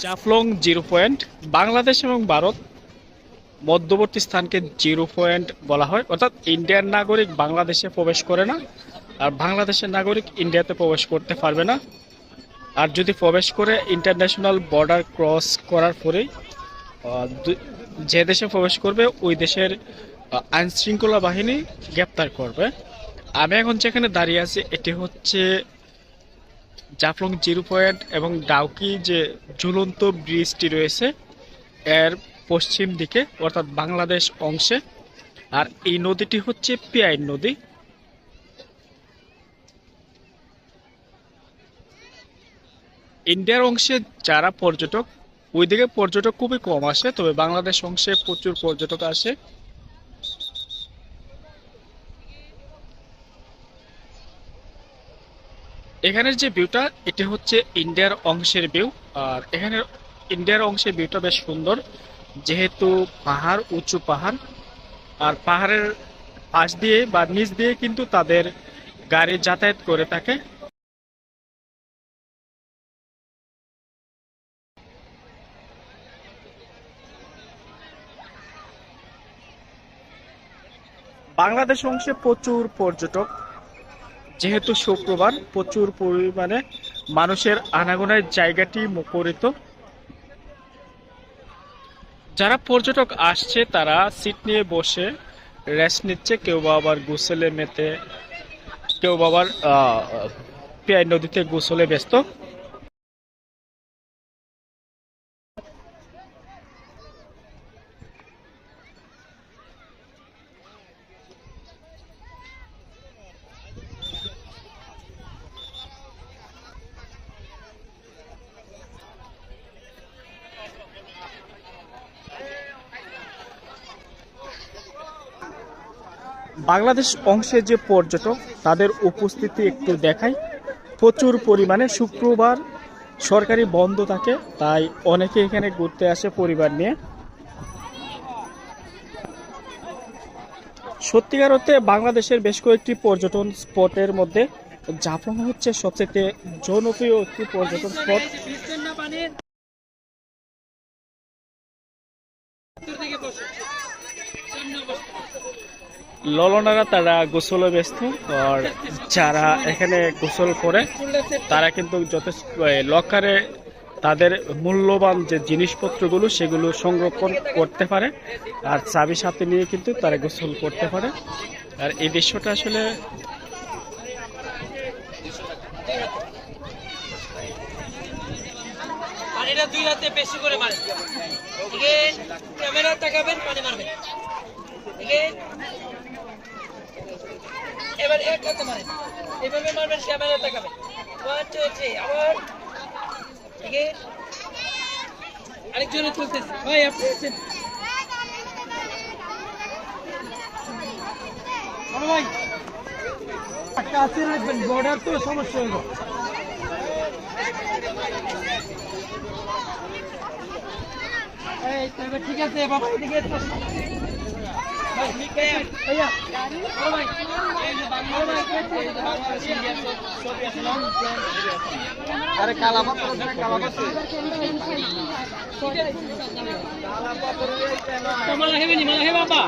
Jaflong zero point Bangladesh এবং ভারত মধ্যবর্তী স্থানকে জিরো পয়েন্ট বলা হয়, অর্থাৎ ইন্ডিয়ার নাগরিক বাংলাদেশে প্রবেশ করে না, আর বাংলাদেশের নাগরিক ইন্ডিয়াতে প্রবেশ করতে পারবে না। আর যদি প্রবেশ করে ইন্টারন্যাশনাল বর্ডার ক্রস করার পরেই যে দেশে প্রবেশ করবে ওই দেশের আইন শৃঙ্খলা বাহিনী গ্রেপ্তার করবে। আমি এখন যেখানে দাঁড়িয়ে আছি এটি হচ্ছে জাফলং জিরো পয়েন্ট এবং ডাউকি যে ঝুলন্ত ব্রিজটি রয়েছে এর পশ্চিম দিকে, অর্থাৎ বাংলাদেশ অংশে। আর এই নদীটি হচ্ছে পিয়াইন নদী। ইন্ডিয়ার অংশে যারা পর্যটক, ওইদিকে পর্যটক খুবই কম আসে, তবে বাংলাদেশ অংশে প্রচুর পর্যটক আসে। এখানের যে ভিউটা এটি হচ্ছে ইন্ডিয়ার অংশের ভিউ। আর এখানের ইন্ডিয়ার অংশের ভিউটা বেশ সুন্দর, যেহেতু পাহাড়, উঁচু পাহাড়, আর পাহাড়ের পাশ দিয়ে বা নিচ দিয়ে কিন্তু তাদের গাড়ি যাতায়াত করে থাকে। বাংলাদেশ অংশে প্রচুর পর্যটক, যেহেতু শুক্রবার প্রচুর পরিমাণে মানুষের আনাগোনায় জায়গাটি মুখরিত। যারা পর্যটক আসছে তারা সিট নিয়ে বসে রেস্ট নিচ্ছে, কেউ বা আবার গোসলে মেতে, কেউ বা আবার পিয়াই নদীতে গোসলে ব্যস্ত। বাংলাদেশ অংশে যে পর্যটক তাদের উপস্থিতি একটু দেখাই। প্রচুর পরিমাণে শুক্রবার সরকারি বন্ধ থাকে, তাই অনেকে এখানে ঘুরতে আসে পরিবার নিয়ে। সত্যিকার অর্থে বাংলাদেশের বেশ কয়েকটি পর্যটন স্পটের মধ্যে জাফলং হচ্ছে সবচেয়ে জনপ্রিয় একটি পর্যটন স্পট। ললনারা তারা গোসলে ব্যস্ত, আর যারা এখানে গোসল করে তারা কিন্তু যথেষ্ট লকারে তাদের মূল্যবান যে জিনিসপত্রগুলো সেগুলো সংরক্ষণ করতে পারে, আর চাবি সাথে নিয়ে কিন্তু তারা গোসল করতে পারে। আর এই দৃশ্যটা আসলে পানিটা দুই হাতে বেশি করে মারেন, ক্যামেরা তাকাবেন, পানি মারবেন। এবার এক হাতে মারেন, এভাবে মারবেন, ক্যামেরা তাকাবেন। 1 2 3 আবার। ঠিক আছে, আরেকজনে তুলতেছে ভাই, আপনি আছেন ভাই, কাছে রাখবেন, বর্ডার তো সমস্যা হলো। এই তবে ঠিক আছে বাবা, এদিকে আরে কালা পাথর, মালা হেবে নি, মালা হে বাবা।